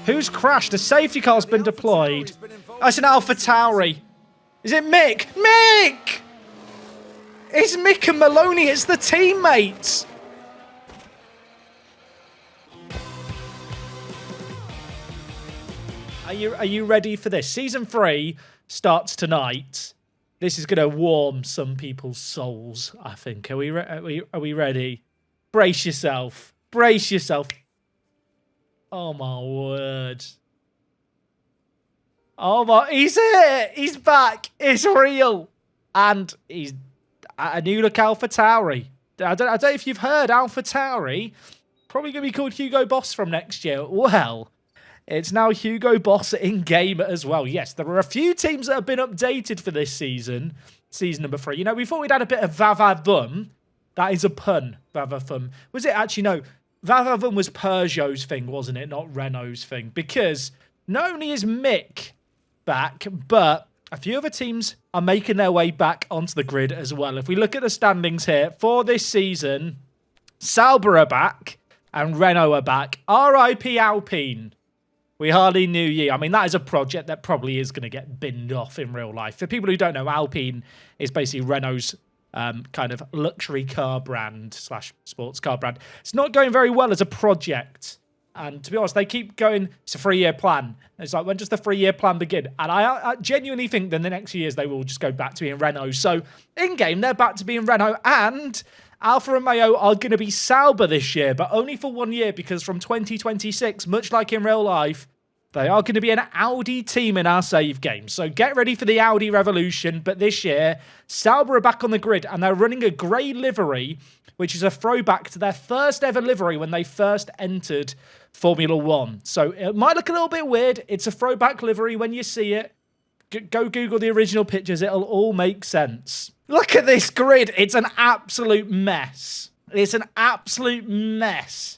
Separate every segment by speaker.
Speaker 1: Who's crashed? A safety car's been deployed. Oh, it's an Alpha Tauri. Is it Mick? Mick! It's Mick and Maloney. It's the teammates. Are you ready for this? Season 3 starts tonight. This is going to warm some people's souls, I think. Are we ready? Brace yourself. Brace yourself. Oh, my word. Oh, my... He's here. He's back. It's real. And he's a new look Alpha Tauri. I don't know if you've heard Alpha Tauri. Probably going to be called Hugo Boss from next year. Well... It's now Hugo Boss in-game as well. Yes, there are a few teams that have been updated for this season. Season number 3. You know, we thought we'd had a bit of Vavavum. That is a pun, Vavavum. Was it actually? No, Vavavum was Peugeot's thing, wasn't it? Not Renault's thing. Because not only is Mick back, but a few other teams are making their way back onto the grid as well. If we look at the standings here for this season, Sauber are back and Renault are back. RIP Alpine. We hardly knew ye. I mean, that is a project that probably is going to get binned off in real life. For people who don't know, Alpine is basically Renault's kind of luxury car brand / sports car brand. It's not going very well as a project. And to be honest, they keep going, it's a 3-year plan. It's like, when does the 3-year plan begin? And I genuinely think that in the next few years, they will just go back to being Renault. So in-game, they're back to being Renault. And Alfa Romeo are going to be Sauber this year, but only for 1 year, because from 2026, much like in real life, they are going to be an Audi team in our save game. So get ready for the Audi revolution. But this year, Sauber are back on the grid and they're running a grey livery, which is a throwback to their first ever livery when they first entered Formula 1. So it might look a little bit weird. It's a throwback livery when you see it. Go Google the original pictures. It'll all make sense. Look at this grid. It's an absolute mess. It's an absolute mess.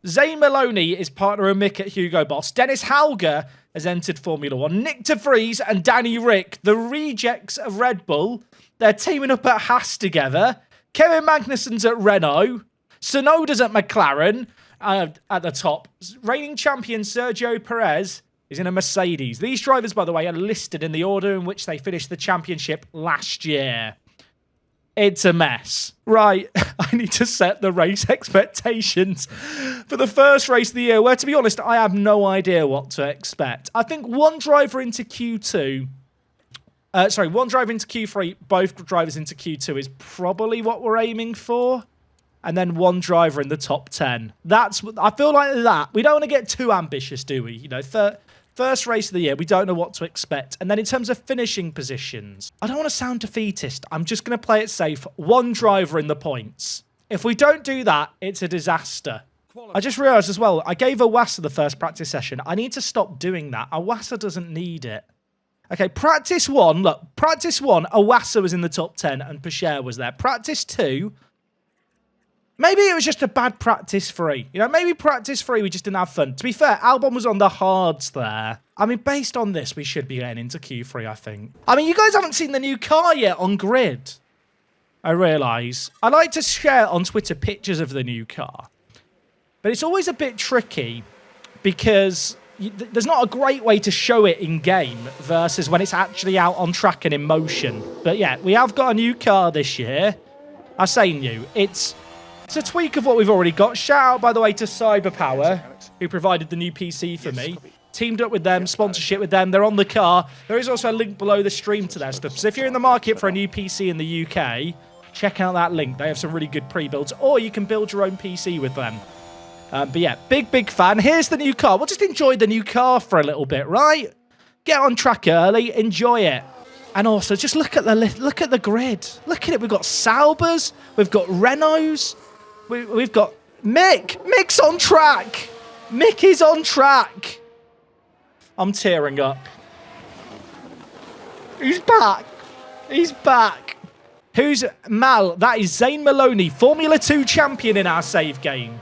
Speaker 1: Zane Maloney is partner of Mick at Hugo Boss. Dennis Hauger has entered Formula 1. Nick de Vries and Danny Rick, the rejects of Red Bull. They're teaming up at Haas together. Kevin Magnussen's at Renault. Tsunoda's at McLaren at the top. Reigning champion Sergio Perez is in a Mercedes. These drivers, by the way, are listed in the order in which they finished the championship last year. It's a mess. Right, I need to set the race expectations for the first race of the year, where, to be honest, I have no idea what to expect. I think one driver into Q2... one driver into Q3, both drivers into Q2 is probably what we're aiming for. And then one driver in the top 10. I feel like that. We don't want to get too ambitious, do we? You know, first race of the year, we don't know what to expect. And then in terms of finishing positions, I don't want to sound defeatist. I'm just going to play it safe. One driver in the points. If we don't do that, it's a disaster. I just realised as well, I gave Awasa the first practice session. I need to stop doing that. Awasa doesn't need it. Okay, practice 1. Look, practice 1, Awasa was in the top 10 and Pescher was there. Practice 2... maybe it was just a bad practice 3. You know, maybe practice 3 we just didn't have fun. To be fair, Albon was on the hards there. I mean, based on this, we should be getting into Q3, I think. I mean, you guys haven't seen the new car yet on grid. I realise. I like to share on Twitter pictures of the new car. But it's always a bit tricky because there's not a great way to show it in-game versus when it's actually out on track and in motion. But yeah, we have got a new car this year. I say new. It's a tweak of what we've already got. Shout out, by the way, to Cyberpower, who provided the new PC for me. Teamed up with them, sponsorship with them. They're on the car. There is also a link below the stream to their stuff. So if you're in the market for a new PC in the UK, check out that link. They have some really good pre-builds. Or you can build your own PC with them. But yeah, big fan. Here's the new car. We'll just enjoy the new car for a little bit, right? Get on track early. Enjoy it. And also, just look at the grid. Look at it. We've got Saubers. We've got Renaults. We've got Mick. Mick's on track. Mick is on track. I'm tearing up. He's back. He's back. Who's Mal? That is Zane Maloney, Formula 2 champion in our save game.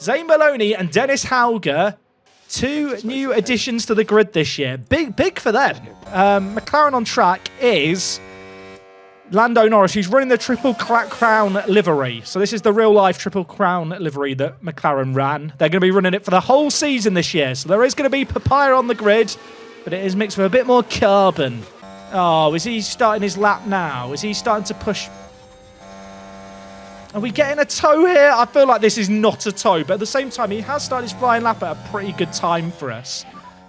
Speaker 1: Zane Maloney and Dennis Hauger, 2 new additions to the grid this year. Big for them. McLaren on track is Lando Norris, who's running the Triple Crown livery. So this is the real-life Triple Crown livery that McLaren ran. They're going to be running it for the whole season this year. So there is going to be papaya on the grid, but it is mixed with a bit more carbon. Oh, is he starting his lap now? Is he starting to push? Are we getting a tow here? I feel like this is not a tow, but at the same time, he has started his flying lap at a pretty good time for us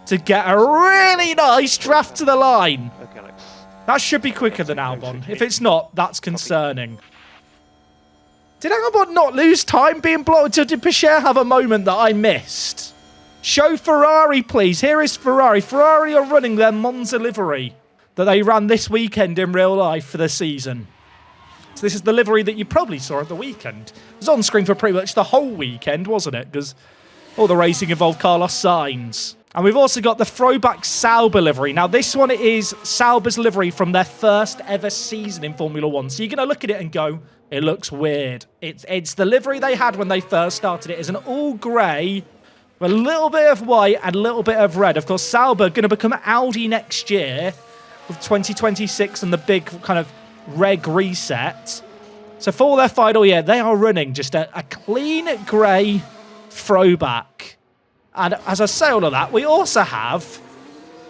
Speaker 1: to get a really nice draft to the line.
Speaker 2: Okay, Alex.
Speaker 1: That should be quicker than Albon. If it's not, that's concerning. Did Albon not lose time being blocked? Or did Pichère have a moment that I missed? Show Ferrari, please. Here is Ferrari. Ferrari are running their Monza livery that they ran this weekend in real life for the season. So this is the livery that you probably saw at the weekend. It was on screen for pretty much the whole weekend, wasn't it? Because all the racing involved Carlos Sainz. And we've also got the throwback Sauber livery. Now, this one is Sauber's livery from their first ever season in Formula 1. So you're going to look at it and go, it looks weird. It's the livery they had when they first started it. It's an all grey with a little bit of white and a little bit of red. Of course, Sauber going to become Audi next year with 2026 and the big kind of reg reset. So for their final year, they are running just a clean grey throwback. And as I say all of that, we also have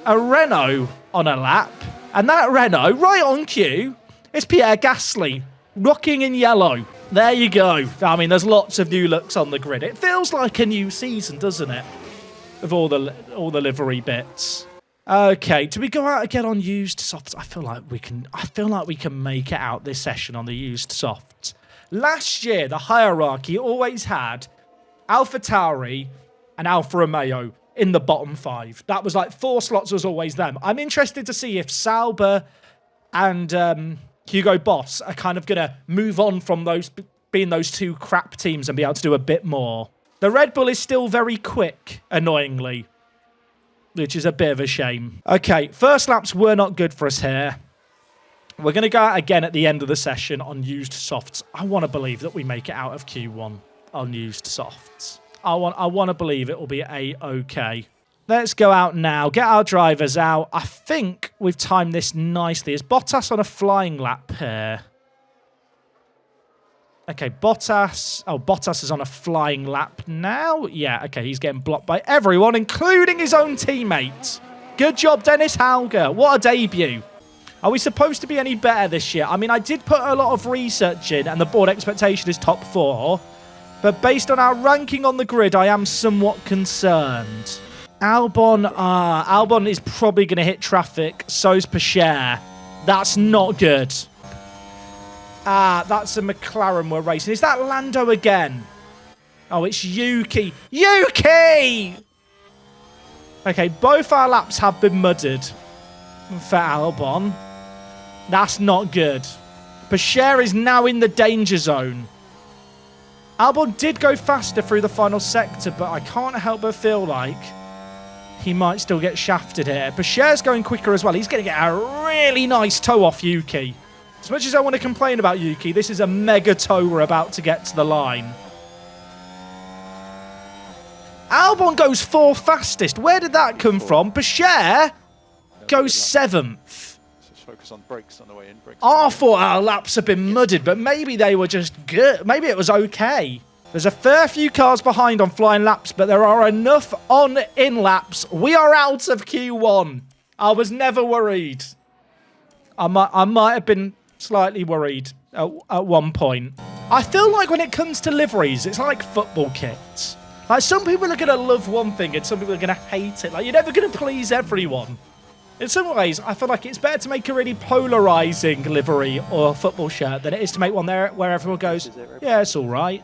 Speaker 1: a Renault on a lap. And that Renault, right on cue, is Pierre Gasly, rocking in yellow. There you go. I mean, there's lots of new looks on the grid. It feels like a new season, doesn't it? Of all the livery bits. Okay, do we go out again on used softs? I feel like we can make it out this session on the used softs. Last year, the hierarchy always had AlphaTauri and Alfa Romeo in the bottom 5. That was like 4 slots was always them. I'm interested to see if Sauber and Hugo Boss are kind of going to move on from those being those 2 crap teams and be able to do a bit more. The Red Bull is still very quick, annoyingly, which is a bit of a shame. Okay, first laps were not good for us here. We're going to go out again at the end of the session on used softs. I want to believe that we make it out of Q1 on used softs. I want to believe it will be A-okay. Let's go out now. Get our drivers out. I think we've timed this nicely. Is Bottas on a flying lap here? Okay, Bottas. Oh, Bottas is on a flying lap now. Yeah, okay, he's getting blocked by everyone, including his own teammate. Good job, Dennis Hauger. What a debut. Are we supposed to be any better this year? I mean, I did put a lot of research in, and the board expectation is top 4. But based on our ranking on the grid, I am somewhat concerned. Albon is probably going to hit traffic. So's Pichère. That's not good. That's a McLaren we're racing. Is that Lando again? Oh, it's Yuki. Yuki! Okay, both our laps have been mudded for Albon. That's not good. Pichère is now in the danger zone. Albon did go faster through the final sector, but I can't help but feel like he might still get shafted here. Pichere's going quicker as well. He's going to get a really nice tow off Yuki. As much as I want to complain about Yuki, this is a mega tow we're about to get to the line. Albon goes 4th fastest. Where did that come from? Pichère goes 7th.
Speaker 2: Focus on brakes on the way in.
Speaker 1: I thought our laps have been mudded, but maybe they were just good. Maybe it was okay. There's a fair few cars behind on flying laps, but there are enough on in laps. We are out of Q1. I was never worried. I might have been slightly worried at one point. I feel like when it comes to liveries, it's like football kits. Like, some people are going to love one thing and some people are going to hate it. Like, you're never going to please everyone. In some ways, I feel like it's better to make a really polarising livery or football shirt than it is to make one there where everyone goes, yeah, it's all right.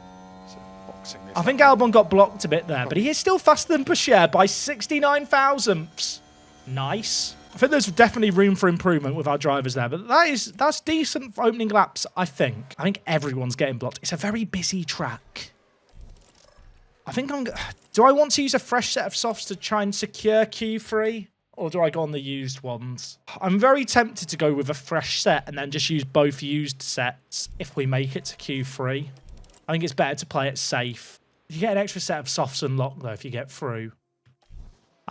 Speaker 1: I think Albon got blocked a bit there, but he is still faster than Pichère by 69 thousandths. Nice. I think there's definitely room for improvement with our drivers there, but that's decent for opening laps, I think. I think everyone's getting blocked. It's a very busy track. I think do I want to use a fresh set of softs to try and secure Q3? Or do I go on the used ones? I'm very tempted to go with a fresh set and then just use both used sets if we make it to Q3. I think it's better to play it safe. You get an extra set of softs unlocked, though, if you get through.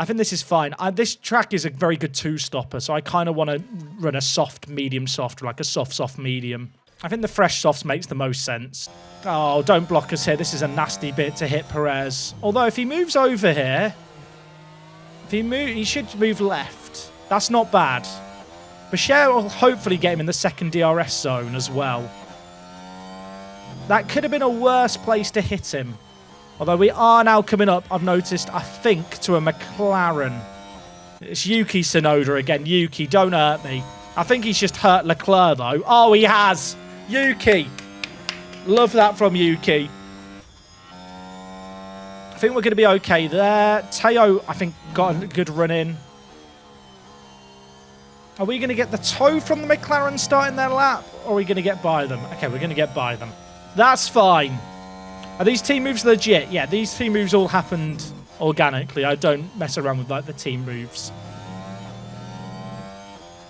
Speaker 1: I think this is fine. This track is a very good two-stopper, so I kind of want to run a soft, medium, soft, or like a soft, soft, medium. I think the fresh softs makes the most sense. Oh, don't block us here. This is a nasty bit to hit Perez. Although if he moves over here, he should move left. That's not bad. Bashir will hopefully get him in the second DRS zone as well. That could have been a worse place to hit him. Although we are now coming up, I've noticed, I think, to a McLaren. It's Yuki Tsunoda again. Yuki, don't hurt me. I think he's just hurt Leclerc, though. Oh, he has. Yuki. Love that from Yuki. I think we're going to be okay there. Teo, I think, got a good run in. Are we going to get the toe from the McLaren starting their lap? Or are we going to get by them? Okay, we're going to get by them. That's fine. Are these team moves legit? Yeah, these team moves all happened organically. I don't mess around with like the team moves.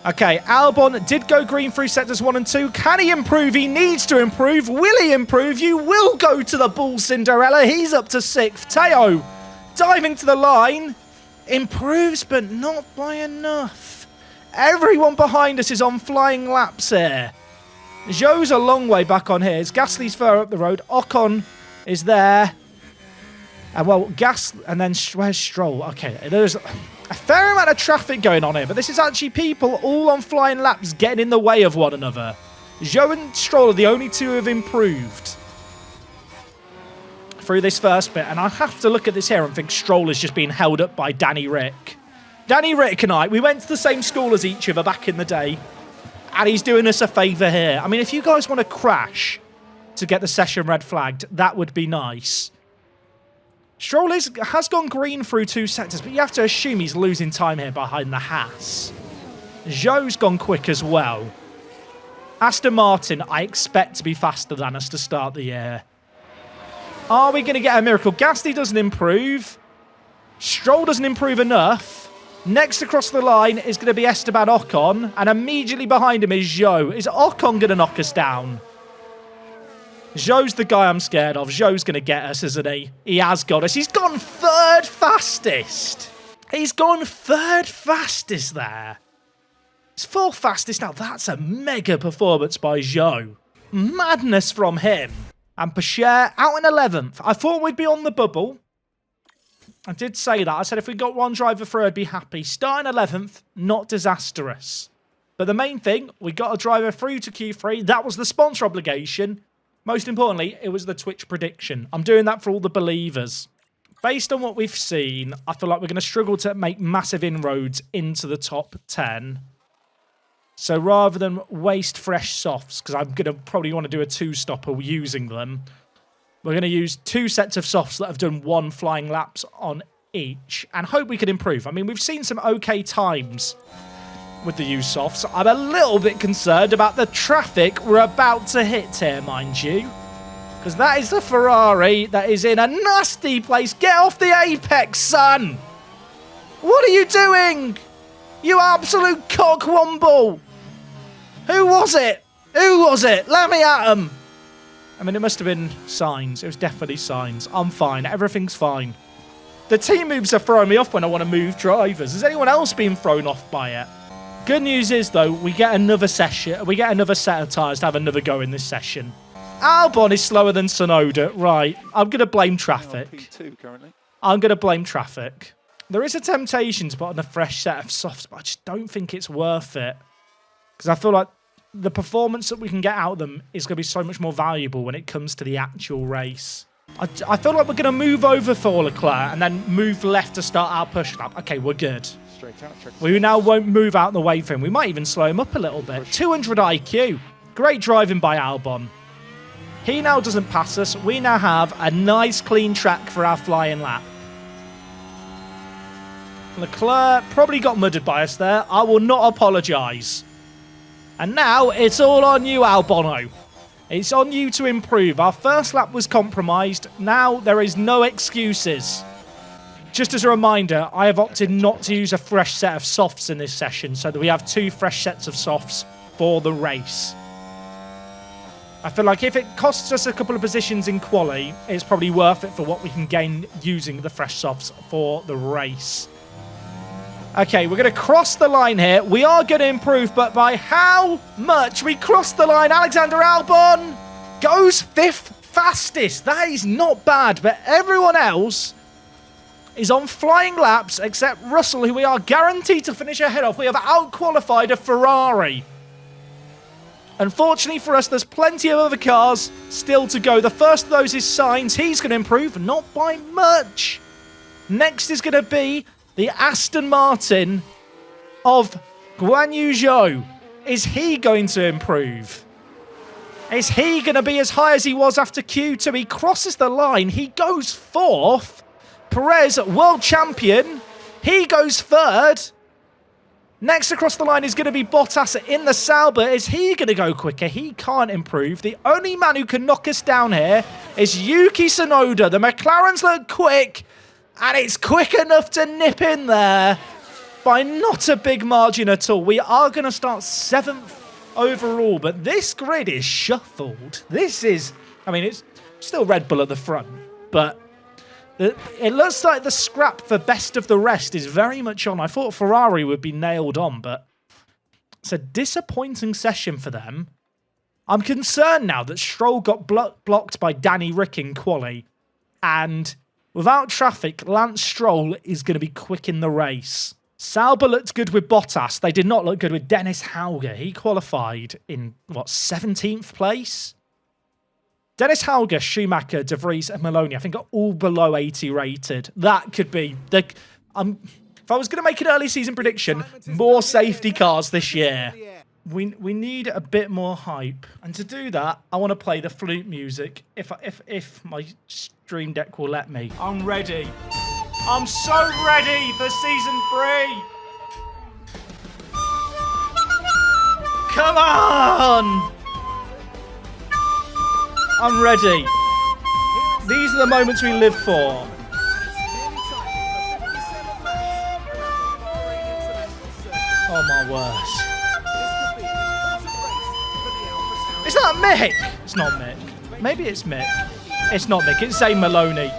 Speaker 1: Okay, Albon did go green through sectors 1 and 2. Can he improve? He needs to improve. Will he improve? You will go to the ball, Cinderella. He's up to 6th. Teo diving to the line. Improves, but not by enough. Everyone behind us is on flying laps here. Zhou's a long way back on his. Gasly's further up the road. Ocon is there. And well, and then where's Stroll? Okay, there's a fair amount of traffic going on here, but this is actually people all on flying laps getting in the way of one another. Zhou and Stroll are the only two who have improved through this first bit, and I have to look at this here and think Stroll is just being held up by Danny Rick. Danny Rick and I, we went to the same school as each other back in the day, and he's doing us a favour here. I mean, if you guys want to crash to get the session red flagged, that would be nice. Stroll has gone green through 2 sectors, but you have to assume he's losing time here behind the Haas. Zhou's gone quick as well. Aston Martin, I expect to be faster than us to start the year. Are we going to get a miracle? Gasly doesn't improve. Stroll doesn't improve enough. Next across the line is going to be Esteban Ocon, and immediately behind him is Zhou. Is Ocon going to knock us down? Zhou's the guy I'm scared of. Zhou's going to get us, isn't he? He has got us. He's gone 3rd fastest. He's gone 3rd fastest there. It's 4th fastest now. That's a mega performance by Zhou. Madness from him. And Bashir out in 11th. I thought we'd be on the bubble. I did say that. I said if we got one driver through, I'd be happy. Starting 11th, not disastrous. But the main thing, we got a driver through to Q3. That was the sponsor obligation. Most importantly, it was the Twitch prediction. I'm doing that for all the believers. Based on what we've seen, I feel like we're going to struggle to make massive inroads into the top 10. So rather than waste fresh softs, because I'm going to probably want to do a 2-stopper using them, we're going to use 2 sets of softs that have done 1 flying laps on each and hope we can improve. I mean, we've seen some okay times with the used softs. I'm a little bit concerned about the traffic we're about to hit here, mind you. Because that is the Ferrari that is in a nasty place. Get off the apex, son! What are you doing? You absolute cockwomble! Who was it? Who was it? Let me at him! I mean, it must have been Sainz. It was definitely Sainz. I'm fine. Everything's fine. The team moves are throwing me off when I want to move drivers. Has anyone else been thrown off by it? Good news is, though, we get another session. We get another set of tyres to have another go in this session. Albon is slower than Tsunoda. Right. I'm going to blame traffic.
Speaker 2: P2 currently.
Speaker 1: I'm going to blame traffic. There is a temptation to put on a fresh set of softs, but I just don't think it's worth it. Because I feel like the performance that we can get out of them is going to be so much more valuable when it comes to the actual race. I feel like we're going to move over for Leclerc and then move left to start our push lap. Okay, we're good.
Speaker 2: Straight out.
Speaker 1: We now won't move out the way for him. We might even slow him up a little bit. 200 IQ. Great driving by Albon. He now doesn't pass us. We now have a nice clean track for our flying lap. Leclerc probably got mudded by us there. I will not apologise. And now it's all on you, Albono. It's on you to improve. Our first lap was compromised. Now there is no excuses. Just as a reminder, I have opted not to use a fresh set of softs in this session so that we have 2 fresh sets of softs for the race. I feel like if it costs us a couple of positions in quali, it's probably worth it for what we can gain using the fresh softs for the race. Okay, we're going to cross the line here. We are going to improve, but by how much? We crossed the line. Alexander Albon goes 5th fastest. That is not bad, but everyone else is on flying laps except Russell, who we are guaranteed to finish ahead of. We have out-qualified a Ferrari. Unfortunately for us, there's plenty of other cars still to go. The first of those is Sainz. He's going to improve, not by much. Next is going to be the Aston Martin of Guan Yu Zhou. Is he going to improve? Is he going to be as high as he was after Q2? He crosses the line. He goes 4th. Perez, world champion. He goes 3rd. Next across the line is going to be Bottas in the Sauber. Is he going to go quicker? He can't improve. The only man who can knock us down here is Yuki Tsunoda. The McLarens look quick, and it's quick enough to nip in there by not a big margin at all. We are going to start 7th overall, but this grid is shuffled. This is, I mean, it's still Red Bull at the front, but it looks like the scrap for best of the rest is very much on. I thought Ferrari would be nailed on, but it's a disappointing session for them. I'm concerned now that Stroll got blocked by Danny Rick in quali, and without traffic, Lance Stroll is going to be quick in the race. Sauber looked good with Bottas. They did not look good with Dennis Hauger. He qualified in, 17th place? Dennis Hauger, Schumacher, De Vries, and Maloney, I think, are all below 80 rated. That could be... if I was going to make an early season prediction, more safety cars this year. We need a bit more hype. And to do that, I want to play the flute music, if my stream deck will let me. I'm ready. I'm so ready for season 3. Come on! I'm ready. These are the moments we live for. Oh my words. Is that Mick? It's not Mick. Maybe it's Mick. It's not Mick. It's Zane Maloney.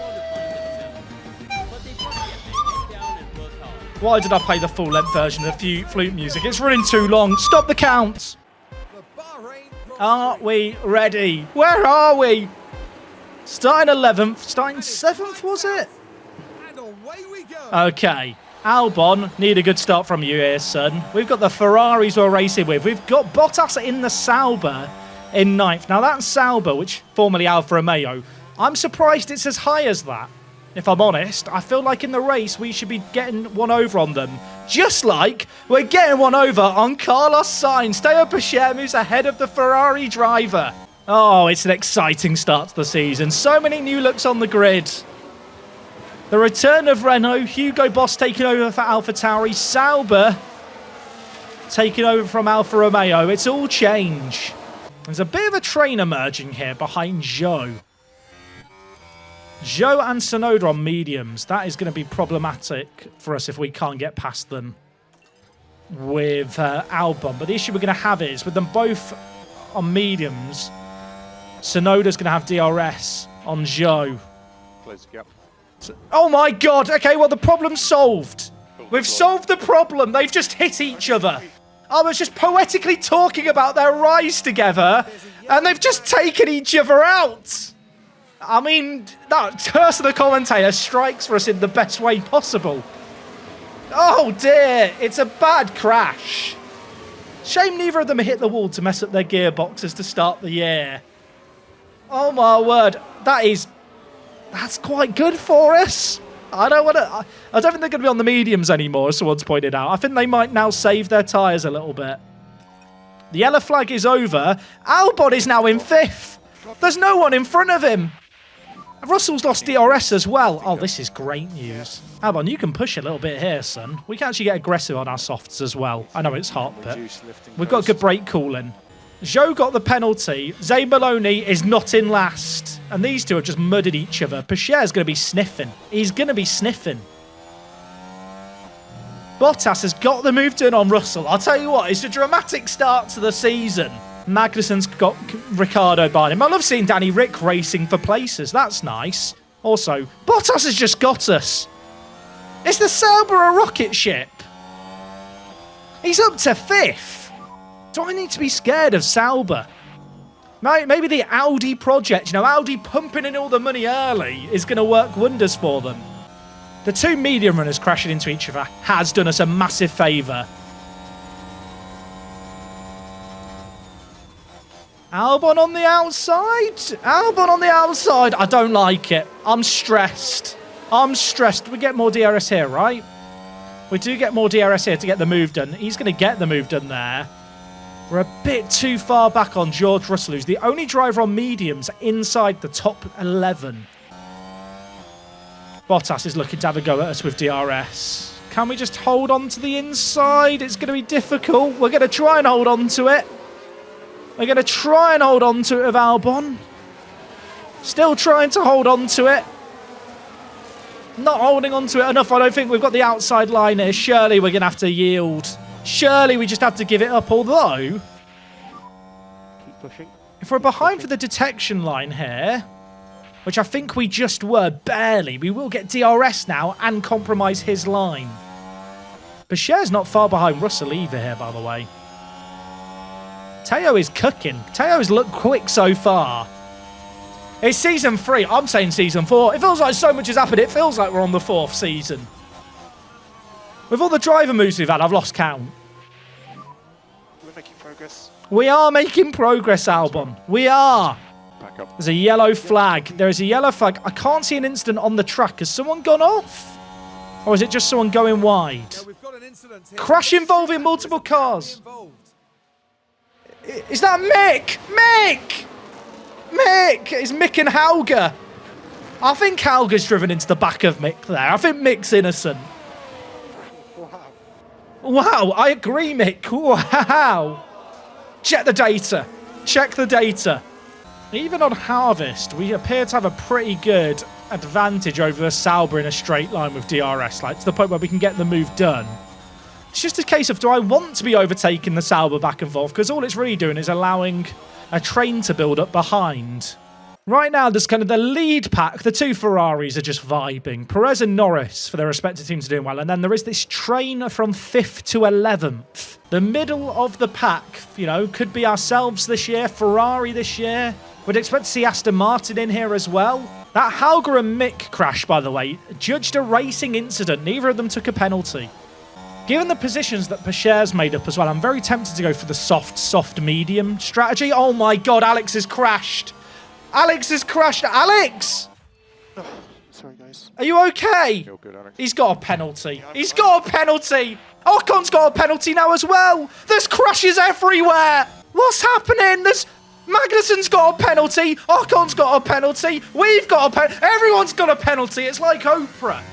Speaker 1: Why did I play the full-length version of the flute music? It's running too long. Stop the count. Are we ready? Where are we? Starting 11th. Starting 7th, was it? Okay. Albon, need a good start from you here, son. We've got the Ferraris we're racing with. We've got Bottas in the Sauber in 9th. Now, that's Sauber, which formerly Alfa Romeo. I'm surprised it's as high as that. If I'm honest, I feel like in the race we should be getting one over on them. Just like we're getting one over on Carlos Sainz. Teo Pichet moves ahead of the Ferrari driver. Oh, it's an exciting start to the season. So many new looks on the grid. The return of Renault, Hugo Boss taking over for AlphaTauri, Sauber taking over from Alfa Romeo. It's all change. There's a bit of a train emerging here behind Zhou. Zhou and Tsunoda on mediums. That is going to be problematic for us if we can't get past them with Albon. But the issue we're going to have is with them both on mediums, Tsunoda's going to have DRS on Zhou.
Speaker 2: Close the gap.
Speaker 1: Oh my god! Okay, well, the problem's solved. We've solved the problem. They've just hit each other. I was just poetically talking about their rise together, and they've just taken each other out. I mean, that curse of the commentator strikes for us in the best way possible. Oh dear, it's a bad crash. Shame neither of them hit the wall to mess up their gearboxes to start the year. Oh my word, that's quite good for us. I don't think they're going to be on the mediums anymore, as someone's pointed out. I think they might now save their tyres a little bit. The yellow flag is over. Albon is now in 5th. There's no one in front of him. Russell's lost DRS as well. Oh, this is great news. Albon, you can push a little bit here, son. We can actually get aggressive on our softs as well. I know it's hot, but we've got good brake cooling. Zhou got the penalty. Zane Maloney is not in last. And these two have just mudded each other. Pichet's going to be sniffing. He's going to be sniffing. Bottas has got the move done on Russell. I'll tell you what, it's a dramatic start to the season. Magnussen's got Ricciardo behind him. I love seeing Danny Rick racing for places. That's nice. Also, Bottas has just got us. Is the Sauber a rocket ship? He's up to 5th. Do I need to be scared of Sauber? Maybe the Audi project, Audi pumping in all the money early is going to work wonders for them. The 2 medium runners crashing into each other has done us a massive favour. Albon on the outside. Albon on the outside. I don't like it. I'm stressed. We get more DRS here, right? We do get more DRS here to get the move done. He's going to get the move done there. We're a bit too far back on George Russell, who's the only driver on mediums inside the top 11. Bottas is looking to have a go at us with DRS. Can we just hold on to the inside? It's going to be difficult. We're going to try and hold on to it. We're going to try and hold on to it with Albon. Still trying to hold on to it. Not holding on to it enough. I don't think we've got the outside line here. Surely we're going to have to yield. Surely we just have to give it up, although...
Speaker 2: Keep pushing.
Speaker 1: If we're behind for the detection line here, which I think we just were barely, we will get DRS now and compromise his line. Bacher's not far behind Russell either here, by the way. Teo is cooking. Teo's looked quick so far. It's season 3. I'm saying season 4. It feels like so much has happened. It feels like we're on the 4th season. With all the driver moves we've had, I've lost count.
Speaker 2: We're making progress.
Speaker 1: We are making progress, Albon. We are.
Speaker 2: Back up.
Speaker 1: There's a yellow flag. There is a yellow flag. I can't see an incident on the track. Has someone gone off? Or is it just someone going wide?
Speaker 3: Yeah, we've got an incident here.
Speaker 1: Crash involving multiple cars. Is that Mick? Mick! Mick! It's Mick and Hauger. I think Hauger's driven into the back of Mick there. I think Mick's innocent. Wow, I agree, Mick. Wow. Check the data. Check the data. Even on Harvest, we appear to have a pretty good advantage over Sauber in a straight line with DRS, like to the point where we can get the move done. It's just a case of, do I want to be overtaking the Sauber back and forth? Because all it's really doing is allowing a train to build up behind. Right now, there's kind of the lead pack. The 2 Ferraris are just vibing. Perez and Norris, for their respective teams, are doing well. And then there is this train from 5th to 11th. The middle of the pack, could be ourselves this year, Ferrari this year. We'd expect to see Aston Martin in here as well. That Hauger and Mick crash, by the way, judged a racing incident. Neither of them took a penalty. Given the positions that Bacher's made up as well, I'm very tempted to go for the soft, medium strategy. Oh my God, Alex has crashed. Alex has crashed. Alex!
Speaker 2: Oh, sorry, guys.
Speaker 1: Are you okay?
Speaker 2: Feel good, Alex.
Speaker 1: He's got a penalty. He's got a penalty. Ocon's got a penalty now as well. There's crashes everywhere. What's happening? Magnussen's got a penalty. Ocon's got a penalty. We've got a penalty. Everyone's got a penalty. It's like Oprah.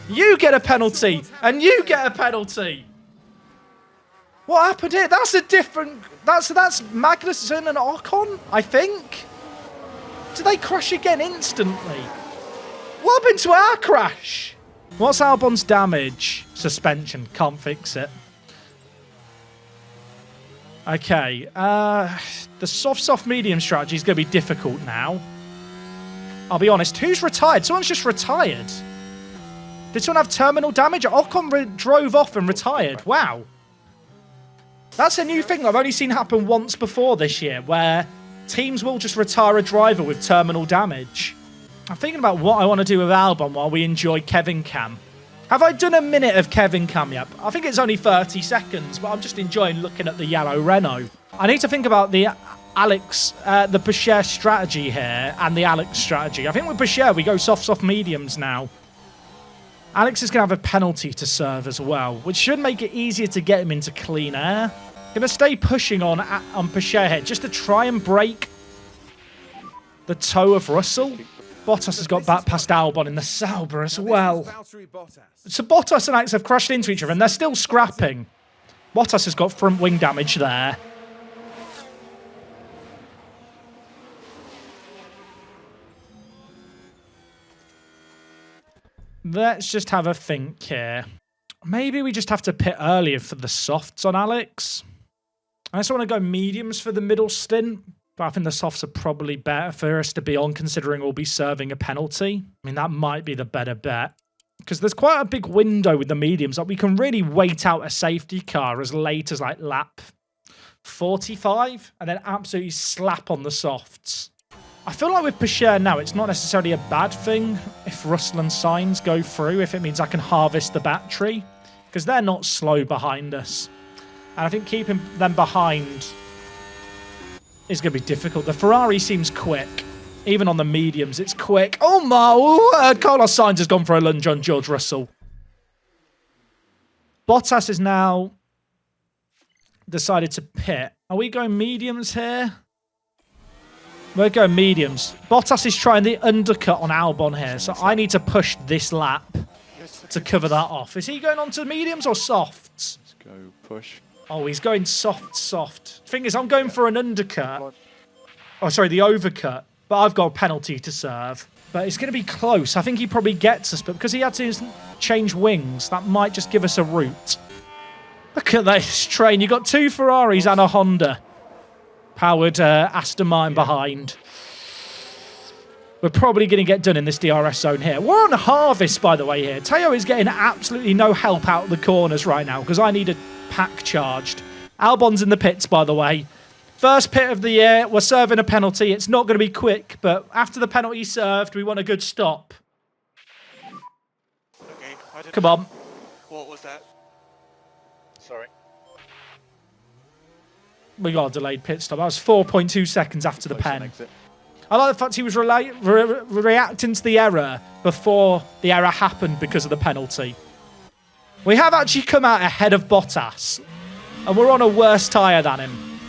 Speaker 1: You get a penalty, and you get a penalty. What happened here? That's a different... That's Magnussen and Ocon, I think. Did they crash again instantly? What happened to our crash? What's Albon's damage? Suspension. Can't fix it. Okay. The soft, medium strategy is going to be difficult now. I'll be honest. Who's retired? Someone's just retired. Did someone have terminal damage? Ocon drove off and retired. Wow. That's a new thing I've only seen happen once before this year, where teams will just retire a driver with terminal damage. I'm thinking about what I want to do with Albon while we enjoy Kevin Cam. Have I done a minute of Kevin Cam yet? I think it's only 30 seconds, but I'm just enjoying looking at the yellow Renault. I need to think about the Bacher strategy here and the Alex strategy. I think with Bacher, we go soft, mediums now. Alex is going to have a penalty to serve as well, which should make it easier to get him into clean air. Going to stay pushing on Bacher here just to try and break the toe of Russell. Bottas has got back past Albon in the Sauber as well. So Bottas and Alex have crashed into each other and they're still scrapping. Bottas has got front wing damage there. Let's just have a think here. Maybe we just have to pit earlier for the softs on Alex. I just want to go mediums for the middle stint. But I think the softs are probably better for us to be on, considering we'll be serving a penalty. I mean, that might be the better bet. because there's quite a big window with the mediums. Like we can really wait out a safety car as late as like lap 45 and then absolutely slap on the softs. I feel like with Porsche now, it's not necessarily a bad thing if Russell and Sainz go through, if it means I can harvest the battery, because they're not slow behind us. And I think keeping them behind is going to be difficult. The Ferrari seems quick. Even on the mediums, it's quick. Oh my! Carlos Sainz has gone for a lunge on George Russell. Bottas is now decided to pit. Are we going mediums here? We're going mediums. Bottas is trying the undercut on Albon here, so I need to push this lap to cover that off. Is he going on to mediums or softs?
Speaker 2: Let's go push.
Speaker 1: Oh, he's going soft. Thing is, I'm going for an undercut. Oh, sorry, the overcut. But I've got a penalty to serve. But it's going to be close. I think he probably gets us, but because he had to change wings, that might just give us a route. Look at this train. You've got two Ferraris and a Honda. Powered Aston Martin behind. We're probably going to get done in this DRS zone here. We're on harvest, by the way, here. Teo is getting absolutely no help out of the corners right now because I need a pack charged. Albon's in the pits, by the way. First pit of the year. We're serving a penalty. It's not going to be quick, but after the penalty served, we want a good stop.
Speaker 2: Okay,
Speaker 1: Come on.
Speaker 2: What was that? Sorry.
Speaker 1: We got a delayed pit stop. That was 4.2 seconds after the pen. I like the fact he was reacting to the error before the error happened because of the penalty. We have actually come out ahead of Bottas, and we're on a worse tyre than him.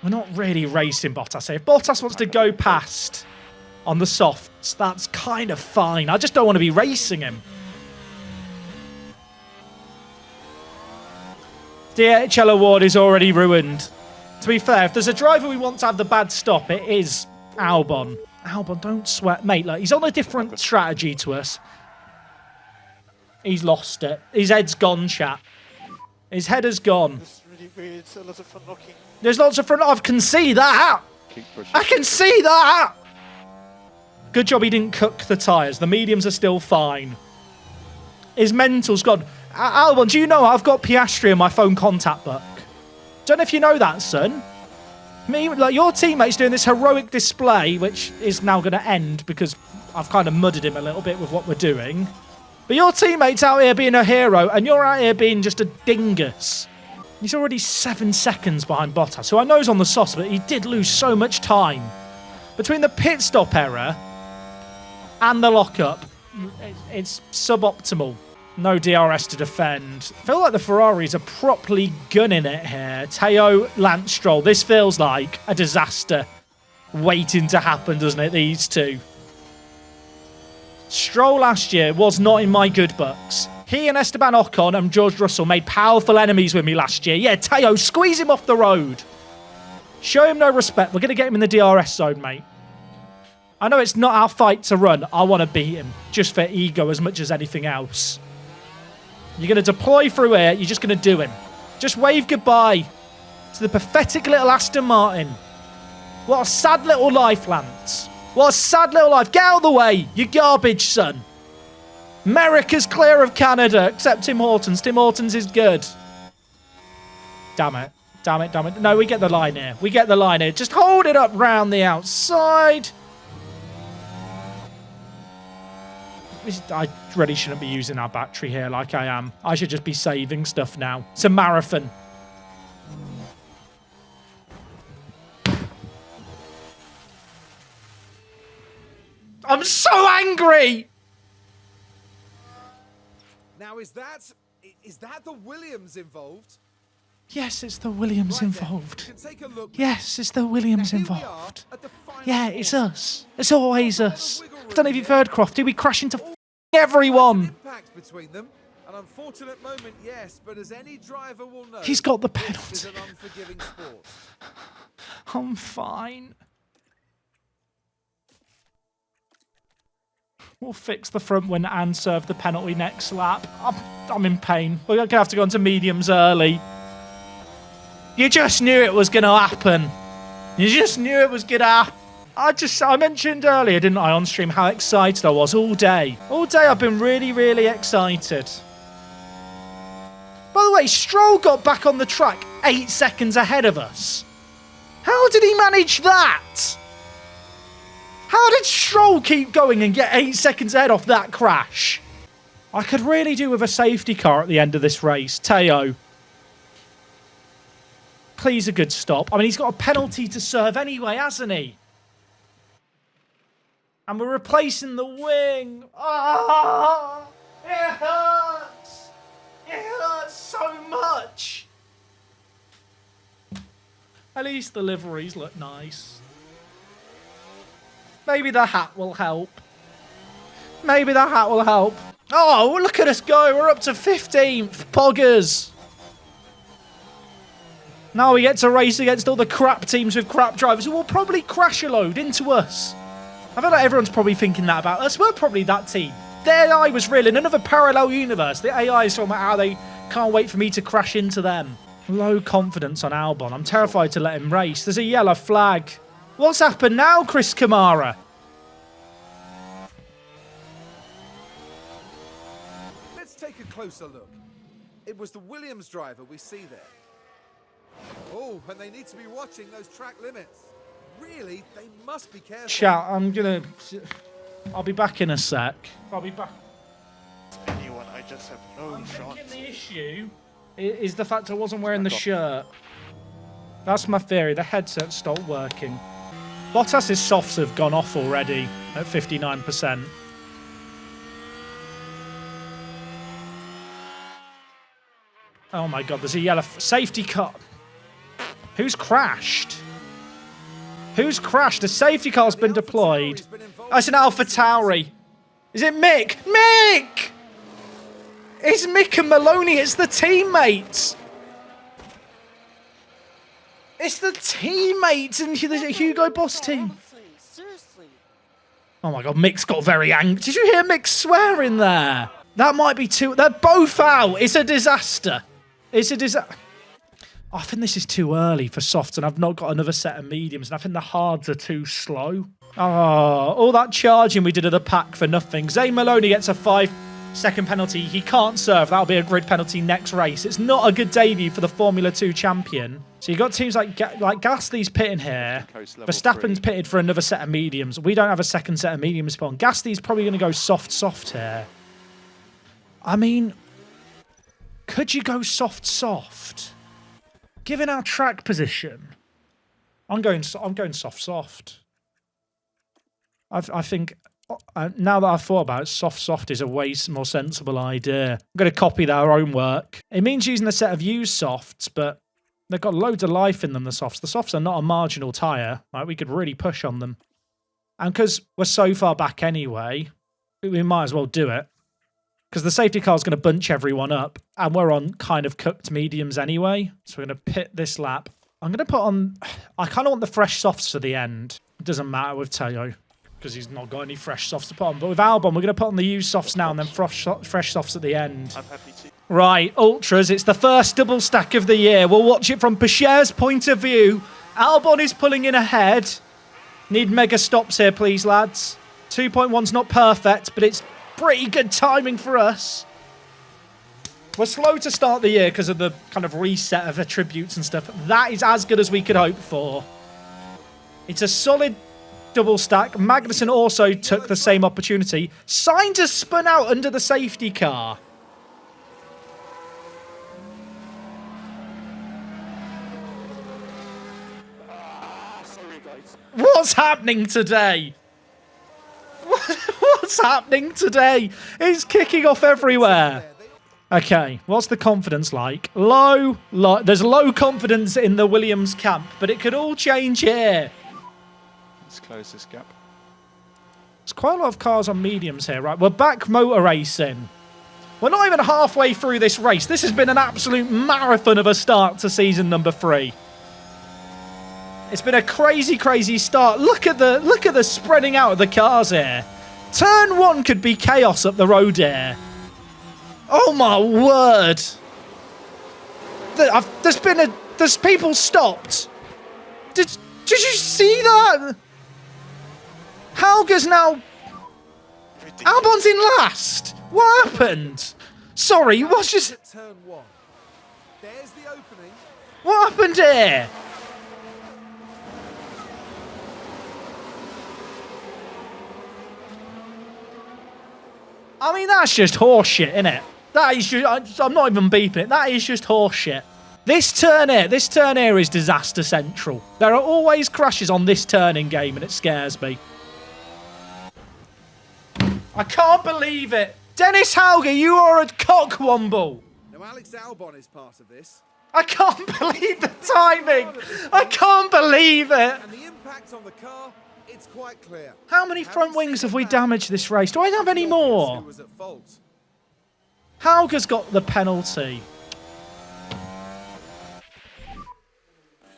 Speaker 1: We're not really racing Bottas. If Bottas wants to go past on the softs, that's kind of fine. I just don't want to be racing him. DHL award is already ruined. To be fair, if there's a driver we want to have the bad stop, it is Albon. Albon, don't sweat. Mate, look, he's on a different strategy to us. He's lost it. His head's gone, chat. His head has gone.
Speaker 2: It's really weird. It's a lot of front locking.
Speaker 1: There's lots of front... I can see that! I can see that! Good job he didn't cook the tyres. The mediums are still fine. His mental's gone. Albon, do you know I've got Piastri in my phone contact book? Don't know if you know that, son. Me, like your teammate's doing this heroic display, which is now going to end because I've kind of mudded him a little bit with what we're doing. But your teammate's out here being a hero, and you're out here being just a dingus. He's already 7 seconds behind Bottas, who I know is on the sauce, but he did lose so much time. Between the pit stop error and the lockup, it's suboptimal. No DRS to defend. I feel like the Ferraris are properly gunning it here. Teo, Lance Stroll. This feels like a disaster waiting to happen, doesn't it? These two. Stroll last year was not in my good books. He and Esteban Ocon and George Russell made powerful enemies with me last year. Yeah, Teo, squeeze him off the road. Show him no respect. We're going to get him in the DRS zone, mate. I know it's not our fight to run. I want to beat him just for ego as much as anything else. You're going to deploy through here. You're just going to do him. Just wave goodbye to the pathetic little Aston Martin. What a sad little life, Lance. What a sad little life. Get out of the way, you garbage son. America's clear of Canada, except Tim Hortons. Tim Hortons is good. Damn it. Damn it, damn it. No, we get the line here. We get the line here. Just hold it up round the outside. I really shouldn't be using our battery here like I am. I should just be saving stuff now. It's a marathon. I'm so angry!
Speaker 3: Now is that the Williams involved?
Speaker 1: Yes, it's the Williams
Speaker 3: Right
Speaker 1: involved.
Speaker 3: then, you can take a look.
Speaker 1: Yes, it's the Williams
Speaker 3: Now, here we are
Speaker 1: involved.
Speaker 3: at the final
Speaker 1: Yeah,
Speaker 3: corner.
Speaker 1: it's us. It's always us. I don't know if you've heard, Crofty. We crash into everyone.
Speaker 3: Impact between them. An unfortunate moment, yes, but as any driver will know,
Speaker 1: He's got the
Speaker 3: this
Speaker 1: penalty.
Speaker 3: is an unforgiving sport.
Speaker 1: I'm fine. We'll fix the front wing and serve the penalty next lap. I'm in pain. We're going to have to go into mediums early. You just knew it was going to happen. You just knew it was going to happen. I mentioned earlier, didn't I, on stream, how excited I was all day. All day I've been really, really excited. By the way, Stroll got back on the track 8 seconds ahead of us. How did he manage that? How did Stroll keep going and get 8 seconds ahead off that crash? I could really do with a safety car at the end of this race. Teo. Please, a good stop. I mean, he's got a penalty to serve anyway, hasn't he? And we're replacing the wing. Ah, it hurts. It hurts so much. At least the liveries look nice. Maybe the hat will help. Maybe the hat will help. Oh, look at us go. We're up to 15th. Poggers. Now we get to race against all the crap teams with crap drivers who will probably crash a load into us. I feel like everyone's probably thinking that about us. We're probably that team. Their AI was real in another parallel universe. The AI is talking about how they can't wait for me to crash into them. Low confidence on Albon. I'm terrified to let him race. There's a yellow flag. What's happened now, Chris Kamara?
Speaker 3: Let's take a closer look. It was the Williams driver we see there. Oh, and they need to be watching those track limits. Really, they must be careful.
Speaker 1: Chat, I'll be back in a sec. I'll be back.
Speaker 2: Anyone, I just have no shot.
Speaker 1: The issue is the fact I wasn't wearing the shirt. That's my theory. The headset stopped working. Bottas's softs have gone off already at 59%. Oh my god, there's a yellow safety car. Who's crashed? Who's crashed? The safety car's been deployed. Oh, it's an AlphaTauri. Is it Mick? Mick! It's Mick and Maloney. It's the teammates. It's the teammates in the Hugo Boss team. Oh my god, Mick's got very angry. Did you hear Mick swearing there? That might be too... They're both out. It's a disaster. It's a disaster. I think this is too early for softs, and I've not got another set of mediums, and I think the hards are too slow. Oh, all that charging we did at the pack for nothing. Zay Maloney gets a 5-second penalty. He can't serve. That'll be a grid penalty next race. It's not a good debut for the Formula 2 champion. So you've got teams like Gasly's pitting here. Verstappen's pitted for another set of mediums. We don't have a second set of mediums spawn. Gasly's probably going to go soft here. I mean, could you go soft? Given our track position, I'm going soft. I think now that I've thought about it, soft is a way more sensible idea. I'm going to copy their own work. It means using a set of used softs, but they've got loads of life in them, the softs. The softs are not a marginal tyre. Right? We could really push on them. And because we're so far back anyway, we might as well do it. Because the safety car is going to bunch everyone up, and we're on kind of cooked mediums anyway. So we're going to pit this lap. I'm going to put on... I kind of want the fresh softs for the end. It doesn't matter with Teo, because he's not got any fresh softs to put on. But with Albon, we're going to put on the used softs now and then fresh softs at the end.
Speaker 2: I'm happy to.
Speaker 1: Right, Ultras, it's the first double stack of the year. We'll watch it from Pacher's point of view. Albon is pulling in ahead. Need mega stops here, please, lads. 2.1's not perfect, but it's pretty good timing for us. We're slow to start the year because of the kind of reset of attributes and stuff. That is as good as we could hope for. It's a solid double stack. Magnussen also took the same opportunity. Sainz has spun out under the safety car. What's happening today? What's happening today? It's kicking off everywhere. Okay, what's the confidence like? Low. There's low confidence in the Williams camp, but it could all change here.
Speaker 2: Let's close this gap.
Speaker 1: There's quite a lot of cars on mediums here, right? We're back motor racing. We're not even halfway through this race. This has been an absolute marathon of a start to season number 3. It's been a crazy, crazy start. Look at the spreading out of the cars here. Turn 1 could be chaos up the road here. Oh my word! There's people stopped. Did you see that? Helga's now... Albon's in last. What happened? Sorry, what's just...
Speaker 3: At turn 1. There's the opening.
Speaker 1: What happened here? I mean, that's just horseshit, innit? That is just... I'm not even beeping it. That is just horseshit. This turn here is disaster central. There are always crashes on this turning game, and it scares me. I can't believe it. Dennis Helga, you are a cockwomble.
Speaker 3: Now Alex Albon is part of this.
Speaker 1: I can't believe the timing. I can't believe it.
Speaker 3: And the impact on the car, it's quite clear.
Speaker 1: How many front wings have we damaged this race? Do I have any more?
Speaker 3: Who was at fault?
Speaker 1: Helga's got the penalty.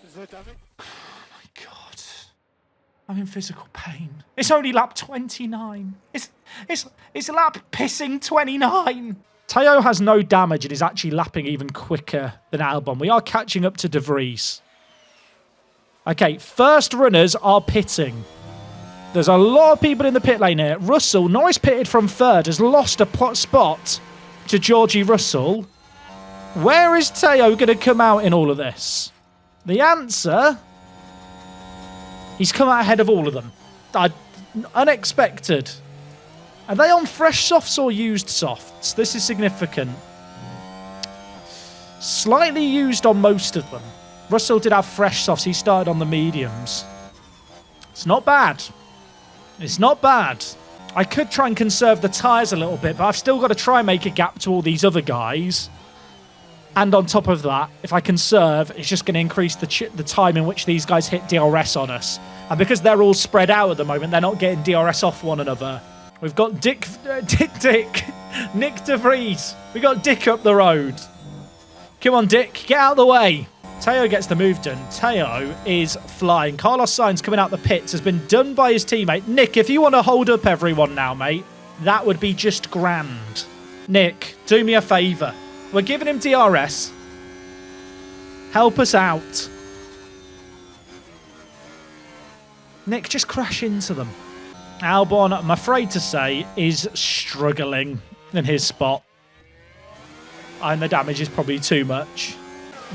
Speaker 2: Is there damage?
Speaker 1: Oh my God. I'm in physical pain. It's only lap 29. It's lap pissing 29. Teo has no damage and is actually lapping even quicker than Albon. We are catching up to De Vries. Okay, first runners are pitting. There's a lot of people in the pit lane here. Russell, Norris pitted from third, has lost a spot to Georgie Russell. Where is Teo going to come out in all of this? The answer... He's come out ahead of all of them. Unexpected. Are they on fresh softs or used softs? This is significant. Slightly used on most of them. Russell did have fresh softs. He started on the mediums. It's not bad. It's not bad. I could try and conserve the tyres a little bit, but I've still got to try and make a gap to all these other guys. And on top of that, if I conserve, it's just going to increase the time in which these guys hit DRS on us. And because they're all spread out at the moment, they're not getting DRS off one another. We've got Nick De Vries. We got Dick up the road. Come on, Dick, get out of the way. Teo gets the move done. Teo is flying. Carlos Sainz coming out the pits has been done by his teammate. Nick, if you want to hold up everyone now, mate, that would be just grand. Nick, do me a favour. We're giving him DRS. Help us out. Nick, just crash into them. Albon, I'm afraid to say, is struggling in his spot. And the damage is probably too much.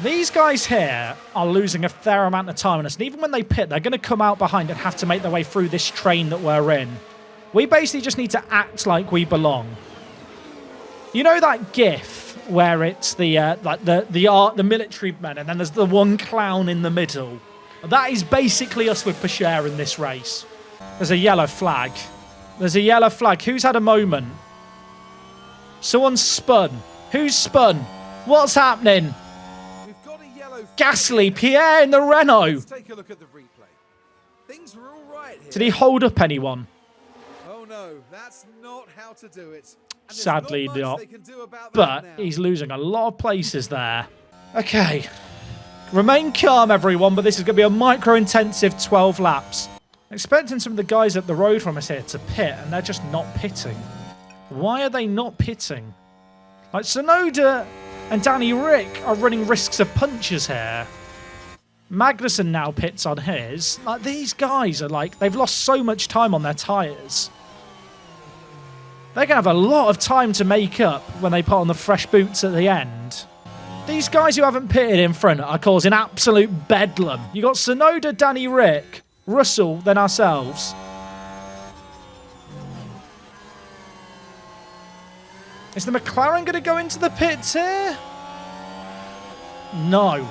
Speaker 1: These guys here are losing a fair amount of time on us. And even when they pit, they're going to come out behind and have to make their way through this train that we're in. We basically just need to act like we belong. You know that GIF where it's the military men and then there's the one clown in the middle? That is basically us with Pocher in this race. There's a yellow flag. There's a yellow flag. Who's had a moment? Someone's spun. Who's spun? What's happening?
Speaker 3: We've got a yellow flag.
Speaker 1: Gasly, Pierre in the Renault.
Speaker 3: Let's take a look at the replay. Things were all right here.
Speaker 1: Did he hold up anyone?
Speaker 3: Oh no, that's not how to do it. And
Speaker 1: Sadly
Speaker 3: there's not
Speaker 1: not.
Speaker 3: much they can do about that
Speaker 1: But
Speaker 3: now.
Speaker 1: he's losing a lot of places there. Okay. Remain calm, everyone, but this is going to be a micro-intensive 12 laps. Expecting some of the guys up the road from us here to pit, and they're just not pitting. Why are they not pitting? Like, Tsunoda and Danny Rick are running risks of punches here. Magnussen now pits on his. Like, these guys are like, they've lost so much time on their tyres. They're going to have a lot of time to make up when they put on the fresh boots at the end. These guys who haven't pitted in front are causing absolute bedlam. You got Tsunoda, Danny Rick, Russell, then ourselves. Is the McLaren going to go into the pits here? No.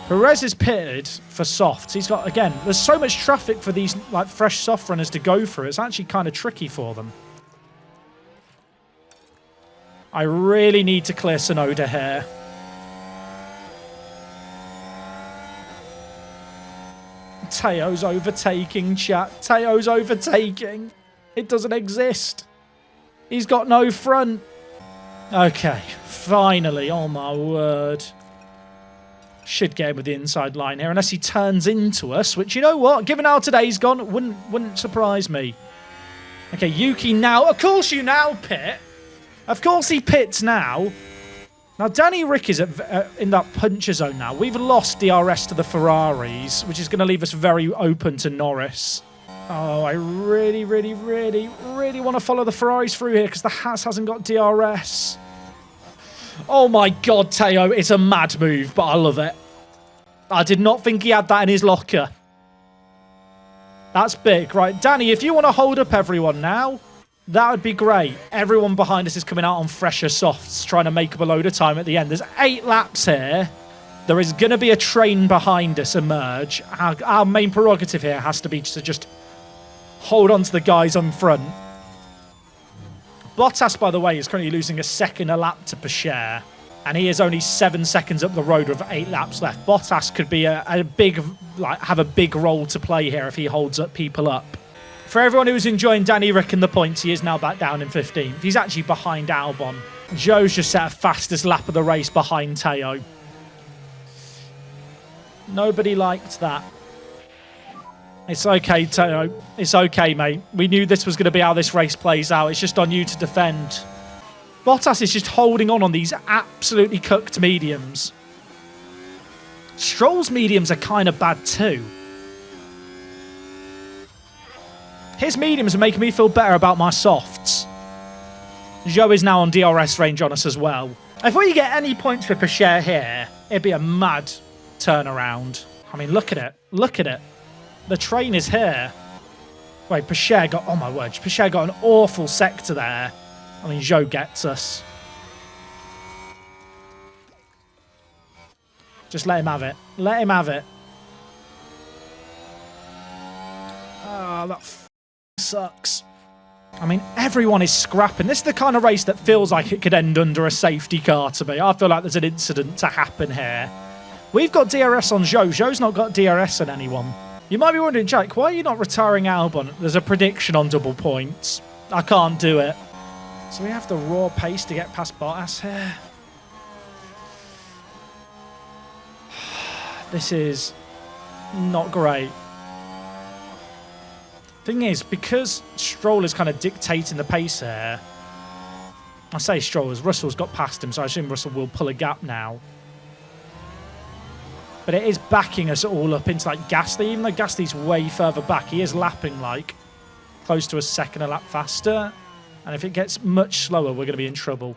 Speaker 1: Perez is pitted for softs. He's got, again, there's so much traffic for these like fresh soft runners to go through. It's actually kind of tricky for them. I really need to clear Tsunoda here. Teo's overtaking, chat. Teo's overtaking. It doesn't exist. He's got no front. Okay, finally. Oh, my word. Should get him with the inside line here, unless he turns into us, which, you know what? Given how today's gone, wouldn't surprise me. Okay, Yuki now. Of course you now pit. Of course he pits now. Now, Danny Rick is in that puncher zone now. We've lost DRS to the Ferraris, which is going to leave us very open to Norris. Oh, I really, really, really, really want to follow the Ferraris through here because the Haas hasn't got DRS. Oh my God, Teo, it's a mad move, but I love it. I did not think he had that in his locker. That's big. Right, Danny, if you want to hold up everyone now, that would be great. Everyone behind us is coming out on fresher softs, trying to make up a load of time at the end. There's 8 laps here. There is going to be a train behind us emerge. Our main prerogative here has to be to just hold on to the guys on front. Bottas, by the way, is currently losing a second a lap to Pocher, and he is only 7 seconds up the road with 8 laps left. Bottas could be have a big role to play here if he holds up people up. For everyone who's enjoying Danny Rick and the points, he is now back down in 15th. He's actually behind Albon. Joe's just set a fastest lap of the race behind Teo. Nobody liked that. It's okay, Teo. It's okay, mate. We knew this was going to be how this race plays out. It's just on you to defend. Bottas is just holding on these absolutely cooked mediums. Stroll's mediums are kind of bad too. His mediums are making me feel better about my softs. Joe is now on DRS range on us as well. If we get any points for Pocher here, it'd be a mad turnaround. I mean, look at it. Look at it. The train is here. Wait, Pocher got... Oh, my word. Pocher got an awful sector there. I mean, Joe gets us. Just let him have it. Let him have it. Oh, that sucks. I mean, everyone is scrapping. This is the kind of race that feels like it could end under a safety car to me. I feel like there's an incident to happen here. We've got DRS on Joe. Joe's not got DRS on anyone. You might be wondering, Jack, why are you not retiring Albon? There's a prediction on double points. I can't do it. So we have the raw pace to get past Bottas here. This is not great. Thing is, because Stroll is kind of dictating the pace here, I say Stroll as Russell's got past him, so I assume Russell will pull a gap now. But it is backing us all up into like Gasly, even though Gasly's way further back. He is lapping like close to a second a lap faster. And if it gets much slower, we're going to be in trouble.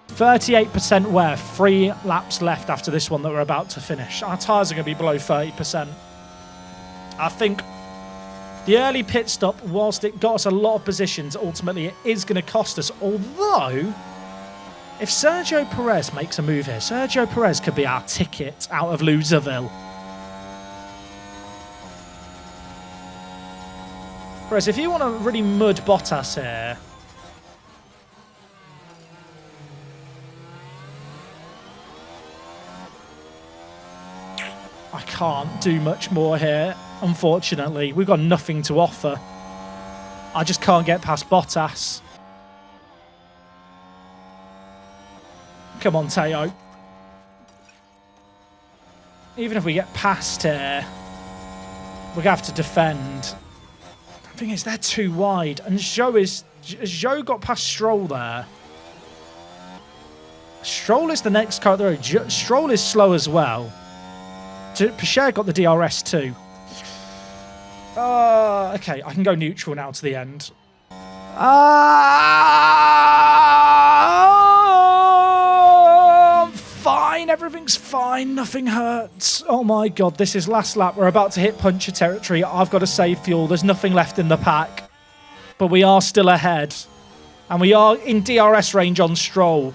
Speaker 1: 38% wear, 3 laps left after this one that we're about to finish. Our tyres are going to be below 30%. I think the early pit stop, whilst it got us a lot of positions, ultimately it is going to cost us. Although, if Sergio Perez makes a move here, Sergio Perez could be our ticket out of Loserville. Perez, if you want to really mud Bottas here, I can't do much more here, unfortunately. We've got nothing to offer. I just can't get past Bottas. Come on, Teo. Even if we get past here, we're going to have to defend. The thing is, they're too wide. And has Joe got past Stroll there? Stroll is the next car at the road. Stroll is slow as well. Pocher got the DRS too. Okay, I can go neutral now to the end. Fine, everything's fine, nothing hurts. Oh my God, this is last lap. We're about to hit puncher territory. I've got to save fuel. There's nothing left in the pack. But we are still ahead. And we are in DRS range on Stroll.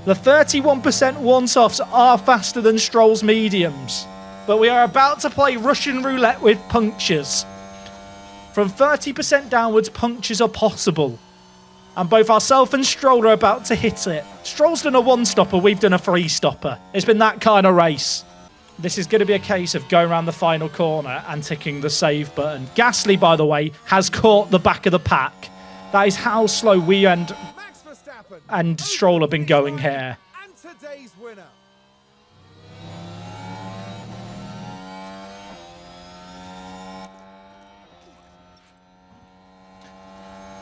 Speaker 1: The 31% one-softs are faster than Stroll's mediums. But we are about to play Russian roulette with punctures. From 30% downwards, punctures are possible. And both ourselves and Stroll are about to hit it. Stroll's done a one-stopper, we've done a three-stopper. It's been that kind of race. This is going to be a case of going around the final corner and ticking the save button. Gasly, by the way, has caught the back of the pack. That is how slow we and Stroll have been going here.
Speaker 3: And today's winner.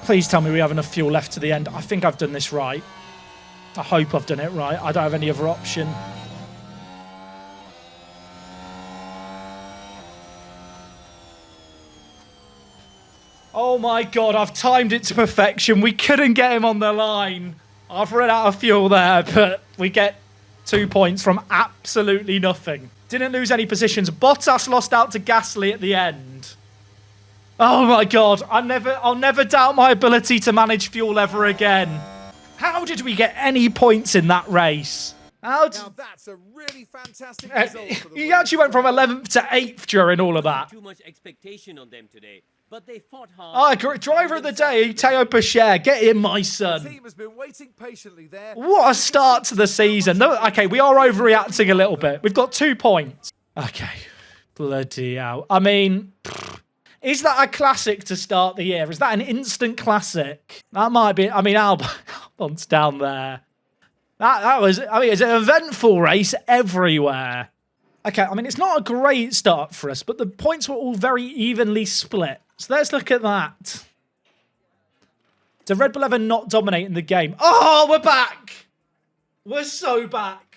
Speaker 1: Please tell me we have enough fuel left to the end. I think I've done this right. I hope I've done it right. I don't have any other option. Oh my God, I've timed it to perfection. We couldn't get him on the line. I've run out of fuel there, but we get 2 points from absolutely nothing. Didn't lose any positions. Bottas lost out to Gasly at the end. Oh my God, I'll never doubt my ability to manage fuel ever again. How did we get any points in that race?
Speaker 3: Now that's a really fantastic result for the
Speaker 1: He actually went from 11th to 8th during all of that.
Speaker 4: Too much expectation on them today, but they fought hard.
Speaker 1: Oh, driver of the day, Teo Pacher. Get in, my son.
Speaker 3: The team has been waiting patiently there.
Speaker 1: What a start to the season. No, okay, we are overreacting a little bit. We've got 2 points. Okay. Bloody hell. I mean, is that a classic to start the year? Is that an instant classic? That might be. I mean, Albon's down there. That was, I mean, it's an eventful race everywhere. Okay, I mean, it's not a great start for us, but the points were all very evenly split. So let's look at that. Did Red Bull ever not dominating the game? Oh, we're back. We're so back.